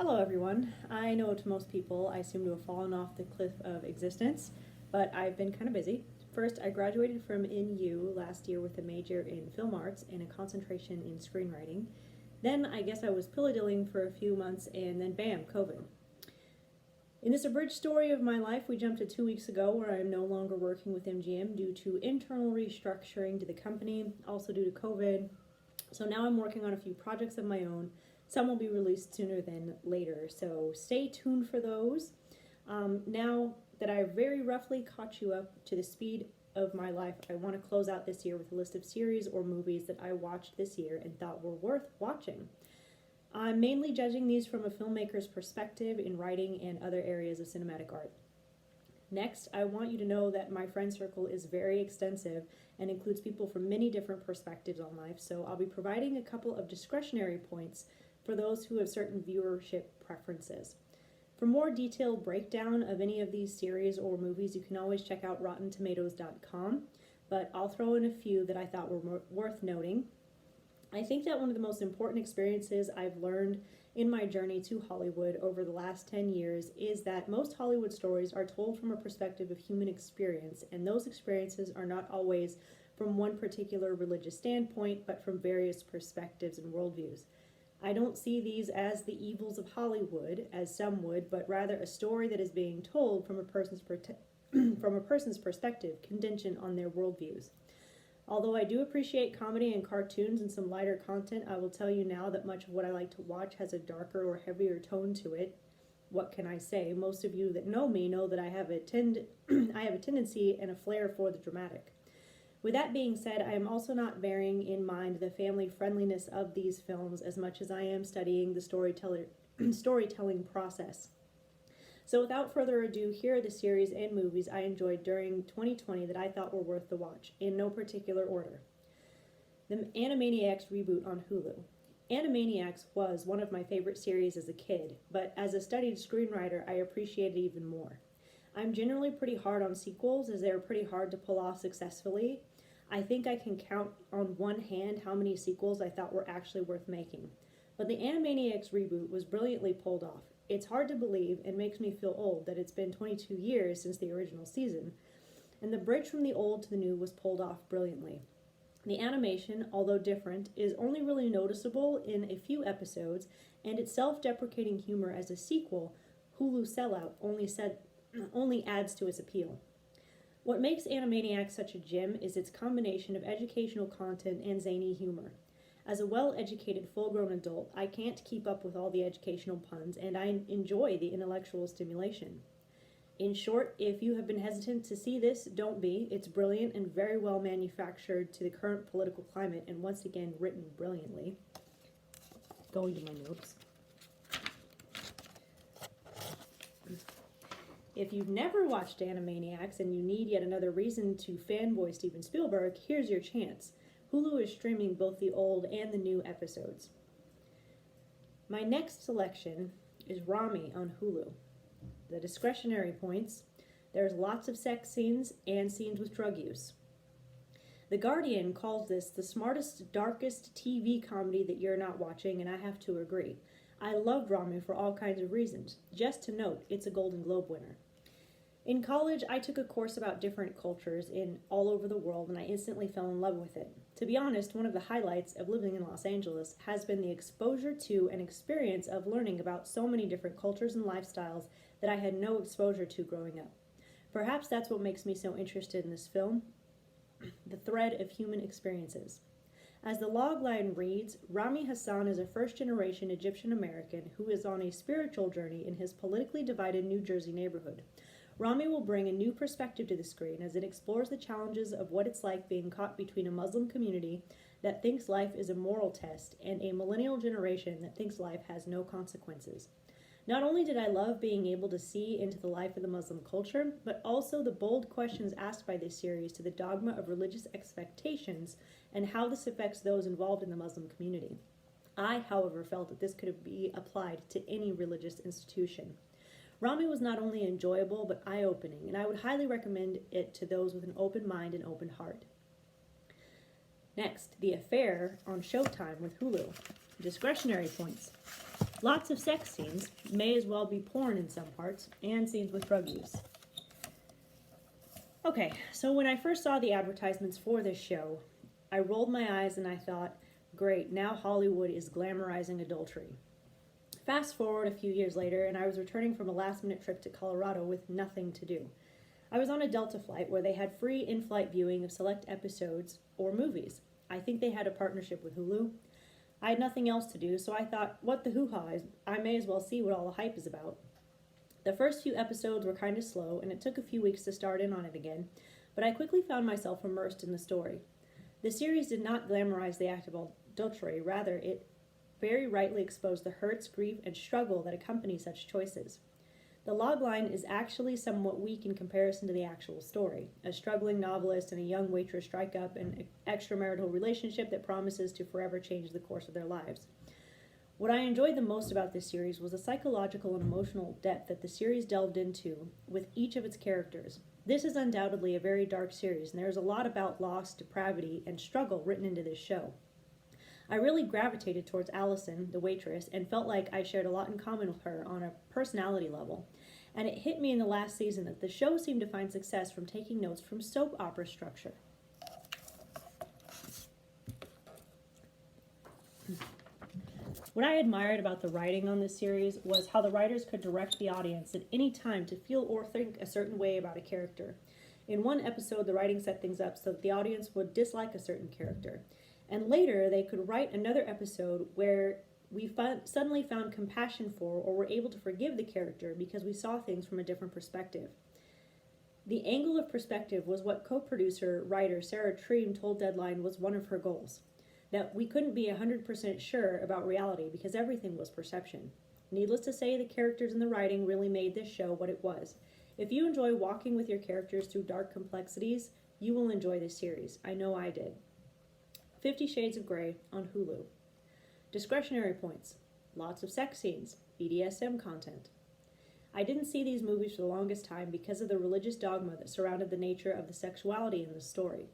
Hello everyone. I know to most people I seem to have fallen off the cliff of existence, but I've been kind of busy. First, I graduated from NU last year with a major in film arts and a concentration in screenwriting. Then I guess I was pilladilling for a few months and then bam, COVID. In this abridged story of my life, we jumped to 2 weeks ago where I am no longer working with MGM due to internal restructuring to the company, also due to COVID. So now I'm working on a few projects of my own. Some will be released sooner than later, so stay tuned for those. Now that I very roughly caught you up to the speed of my life, I want to close out this year with a list of series or movies that I watched this year and thought were worth watching. I'm mainly judging these from a filmmaker's perspective in writing and other areas of cinematic art. Next, I want you to know that my friend circle is very extensive and includes people from many different perspectives on life, so I'll be providing a couple of discretionary points for those who have certain viewership preferences. For more detailed breakdown of any of these series or movies, you can always check out RottenTomatoes.com, but I'll throw in a few that I thought were worth noting. I think that one of the most important experiences I've learned in my journey to Hollywood over the last 10 years is that most Hollywood stories are told from a perspective of human experience, and those experiences are not always from one particular religious standpoint, but from various perspectives and worldviews. I don't see these as the evils of Hollywood, as some would, but rather a story that is being told from a person's perspective, contingent on their worldviews. Although I do appreciate comedy and cartoons and some lighter content, I will tell you now that much of what I like to watch has a darker or heavier tone to it. What can I say? Most of you that know me know that I have a tendency and a flair for the dramatic. With that being said, I am also not bearing in mind the family friendliness of these films as much as I am studying the storytelling process. So without further ado, here are the series and movies I enjoyed during 2020 that I thought were worth the watch, in no particular order. The Animaniacs reboot on Hulu. Animaniacs was one of my favorite series as a kid, but as a studied screenwriter, I appreciate it even more. I'm generally pretty hard on sequels as they're pretty hard to pull off successfully. I think I can count on one hand how many sequels I thought were actually worth making. But the Animaniacs reboot was brilliantly pulled off. It's hard to believe and makes me feel old that it's been 22 years since the original season, and the bridge from the old to the new was pulled off brilliantly. The animation, although different, is only really noticeable in a few episodes, and its self-deprecating humor as a sequel, Hulu sellout, only adds to its appeal. What makes Animaniacs such a gem is its combination of educational content and zany humor. As a well-educated, full-grown adult, I can't keep up with all the educational puns, and I enjoy the intellectual stimulation. In short, if you have been hesitant to see this, don't be. It's brilliant and very well manufactured to the current political climate, and once again, written brilliantly. Going to my notes. If you've never watched Animaniacs and you need yet another reason to fanboy Steven Spielberg, here's your chance. Hulu is streaming both the old and the new episodes. My next selection is Ramy on Hulu. The discretionary points: there's lots of sex scenes and scenes with drug use. The Guardian calls this the smartest, darkest TV comedy that you're not watching, and I have to agree. I loved Ramy for all kinds of reasons. Just to note, it's a Golden Globe winner. In college, I took a course about different cultures in all over the world, and I instantly fell in love with it. To be honest, one of the highlights of living in Los Angeles has been the exposure to and experience of learning about so many different cultures and lifestyles that I had no exposure to growing up. Perhaps that's what makes me so interested in this film, the thread of human experiences. As the logline reads, Ramy Hassan is a first-generation Egyptian American who is on a spiritual journey in his politically divided New Jersey neighborhood. Ramy will bring a new perspective to the screen as it explores the challenges of what it's like being caught between a Muslim community that thinks life is a moral test and a millennial generation that thinks life has no consequences. Not only did I love being able to see into the life of the Muslim culture, but also the bold questions asked by this series to the dogma of religious expectations and how this affects those involved in the Muslim community. I, however, felt that this could be applied to any religious institution. Ramy was not only enjoyable, but eye-opening, and I would highly recommend it to those with an open mind and open heart. Next, The Affair on Showtime with Hulu. Discretionary points. Lots of sex scenes, may as well be porn in some parts, and scenes with drug use. Okay, so when I first saw the advertisements for this show, I rolled my eyes and I thought, great, now Hollywood is glamorizing adultery. Fast forward a few years later, and I was returning from a last-minute trip to Colorado with nothing to do. I was on a Delta flight where they had free in-flight viewing of select episodes or movies. I think they had a partnership with Hulu. I had nothing else to do, so I thought, what the hoo-ha is, I may as well see what all the hype is about. The first few episodes were kind of slow, and it took a few weeks to start in on it again, but I quickly found myself immersed in the story. The series did not glamorize the act of adultery, rather it very rightly exposed the hurts, grief, and struggle that accompany such choices. The logline is actually somewhat weak in comparison to the actual story. A struggling novelist and a young waitress strike up an extramarital relationship that promises to forever change the course of their lives. What I enjoyed the most about this series was the psychological and emotional depth that the series delved into with each of its characters. This is undoubtedly a very dark series, and there's a lot about loss, depravity, and struggle written into this show. I really gravitated towards Allison, the waitress, and felt like I shared a lot in common with her on a personality level. And it hit me in the last season that the show seemed to find success from taking notes from soap opera structure. What I admired about the writing on this series was how the writers could direct the audience at any time to feel or think a certain way about a character. In one episode, the writing set things up so that the audience would dislike a certain character. And later, they could write another episode where we suddenly found compassion for or were able to forgive the character because we saw things from a different perspective. The angle of perspective was what co-producer, writer Sarah Treem told Deadline was one of her goals. That we couldn't be 100% sure about reality because everything was perception. Needless to say, the characters and the writing really made this show what it was. If you enjoy walking with your characters through dark complexities, you will enjoy this series. I know I did. 50 Shades of Grey on Hulu. Discretionary points. Lots of sex scenes. BDSM content. I didn't see these movies for the longest time because of the religious dogma that surrounded the nature of the sexuality in the story.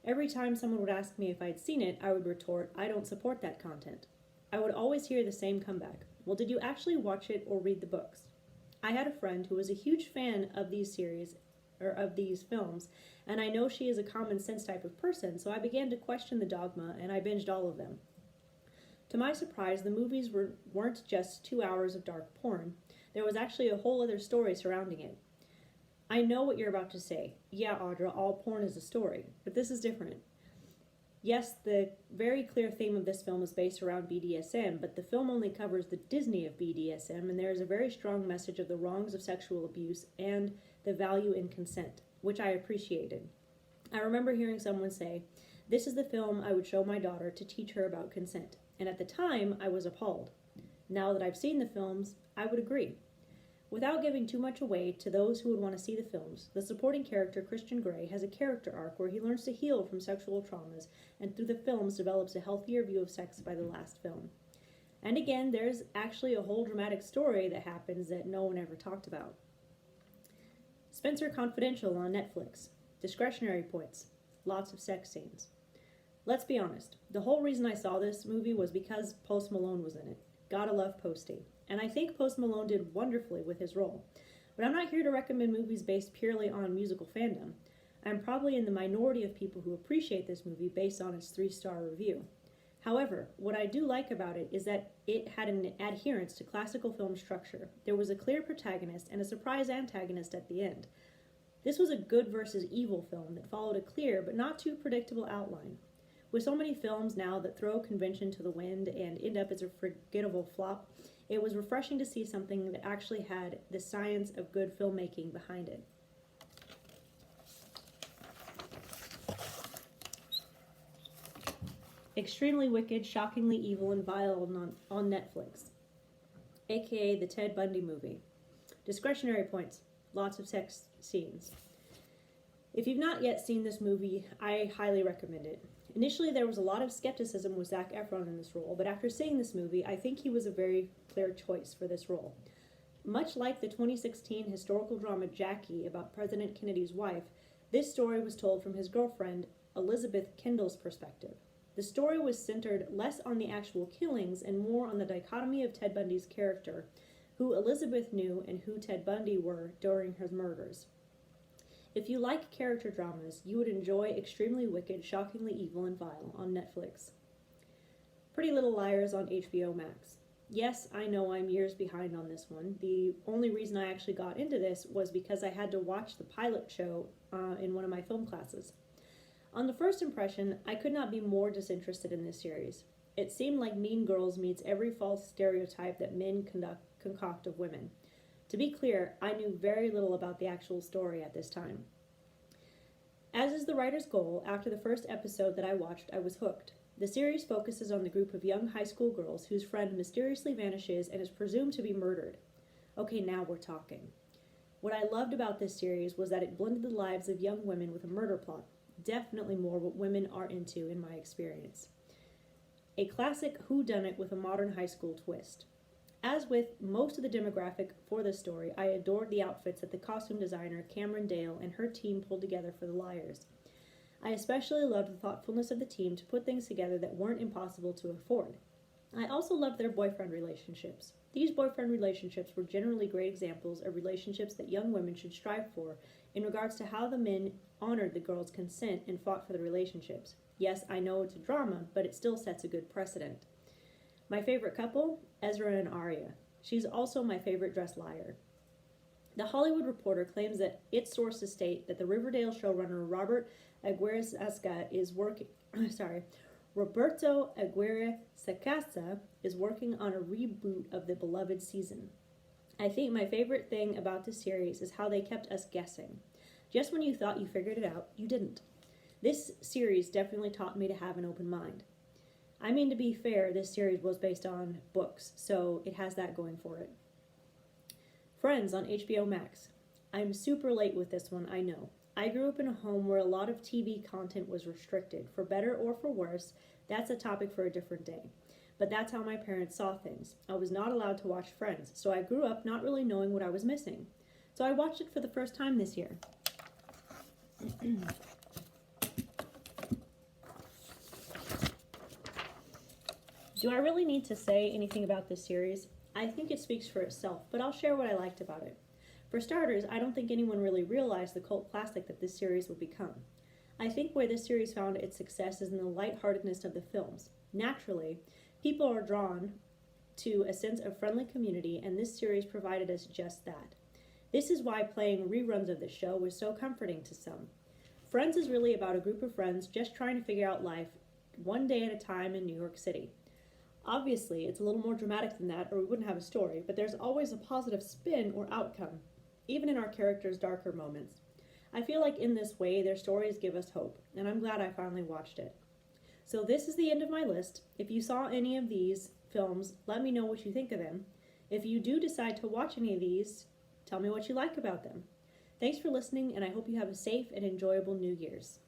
Every time someone would ask me if I'd seen it, I would retort, I don't support that content. I would always hear the same comeback. Well, did you actually watch it or read the books? I had a friend who was a huge fan of these series, or of these films, and I know she is a common sense type of person, so I began to question the dogma, and I binged all of them. To my surprise, the movies weren't just 2 hours of dark porn. There was actually a whole other story surrounding it. I know what you're about to say. Yeah, Audra, all porn is a story, but this is different. Yes, the very clear theme of this film is based around BDSM, but the film only covers the Disney of BDSM, and there is a very strong message of the wrongs of sexual abuse and the value in consent, which I appreciated. I remember hearing someone say, "This is the film I would show my daughter to teach her about consent," and at the time, I was appalled. Now that I've seen the films, I would agree. Without giving too much away to those who would want to see the films, the supporting character, Christian Grey, has a character arc where he learns to heal from sexual traumas and through the films develops a healthier view of sex by the last film. And again, there's actually a whole dramatic story that happens that no one ever talked about. Spencer Confidential on Netflix. Discretionary points. Lots of sex scenes. Let's be honest, the whole reason I saw this movie was because Post Malone was in it. Gotta love Posty. And I think Post Malone did wonderfully with his role. But I'm not here to recommend movies based purely on musical fandom. I'm probably in the minority of people who appreciate this movie based on its 3-star review. However, what I do like about it is that it had an adherence to classical film structure. There was a clear protagonist and a surprise antagonist at the end. This was a good versus evil film that followed a clear but not too predictable outline. With so many films now that throw convention to the wind and end up as a forgettable flop, it was refreshing to see something that actually had the science of good filmmaking behind it. Extremely Wicked, Shockingly Evil, and Vile on Netflix, aka the Ted Bundy movie. Discretionary points. Lots of sex scenes. If you've not yet seen this movie, I highly recommend it. Initially, there was a lot of skepticism with Zac Efron in this role, but after seeing this movie, I think he was a very clear choice for this role. Much like the 2016 historical drama Jackie about President Kennedy's wife, this story was told from his girlfriend, Elizabeth Kendall's perspective. The story was centered less on the actual killings and more on the dichotomy of Ted Bundy's character, who Elizabeth knew and who Ted Bundy were during his murders. If you like character dramas, you would enjoy Extremely Wicked, Shockingly Evil, and Vile on Netflix. Pretty Little Liars on HBO Max. Yes, I know I'm years behind on this one. The only reason I actually got into this was because I had to watch the pilot show in one of my film classes. On the first impression, I could not be more disinterested in this series. It seemed like Mean Girls meets every false stereotype that men concoct of women. To be clear, I knew very little about the actual story at this time. As is the writer's goal, after the first episode that I watched, I was hooked. The series focuses on the group of young high school girls whose friend mysteriously vanishes and is presumed to be murdered. Okay, now we're talking. What I loved about this series was that it blended the lives of young women with a murder plot. Definitely more what women are into in my experience. A classic whodunit with a modern high school twist. As with most of the demographic for this story, I adored the outfits that the costume designer Cameron Dale and her team pulled together for the Liars. I especially loved the thoughtfulness of the team to put things together that weren't impossible to afford. I also loved their boyfriend relationships. These boyfriend relationships were generally great examples of relationships that young women should strive for in regards to how the men honored the girls' consent and fought for the relationships. Yes, I know it's a drama, but it still sets a good precedent. My favorite couple? Ezra and Arya. She's also my favorite dressed liar. The Hollywood Reporter claims that its sources state that the Riverdale showrunner Roberto Aguirre Sacasa is working on a reboot of the beloved season. I think my favorite thing about this series is how they kept us guessing. Just when you thought you figured it out, you didn't. This series definitely taught me to have an open mind. I mean, to be fair, this series was based on books, so it has that going for it. Friends on HBO Max. I'm super late with this one, I know. I grew up in a home where a lot of TV content was restricted. For better or for worse, that's a topic for a different day. But that's how my parents saw things. I was not allowed to watch Friends, so I grew up not really knowing what I was missing. So I watched it for the first time this year. Do I really need to say anything about this series? I think it speaks for itself, but I'll share what I liked about it. For starters, I don't think anyone really realized the cult classic that this series would become. I think where this series found its success is in the lightheartedness of the films. Naturally, people are drawn to a sense of friendly community, and this series provided us just that. This is why playing reruns of the show was so comforting to some. Friends is really about a group of friends just trying to figure out life one day at a time in New York City. Obviously, it's a little more dramatic than that, or we wouldn't have a story, but there's always a positive spin or outcome, even in our characters' darker moments. I feel like in this way, their stories give us hope, and I'm glad I finally watched it. So this is the end of my list. If you saw any of these films, let me know what you think of them. If you do decide to watch any of these, tell me what you like about them. Thanks for listening, and I hope you have a safe and enjoyable New Year's.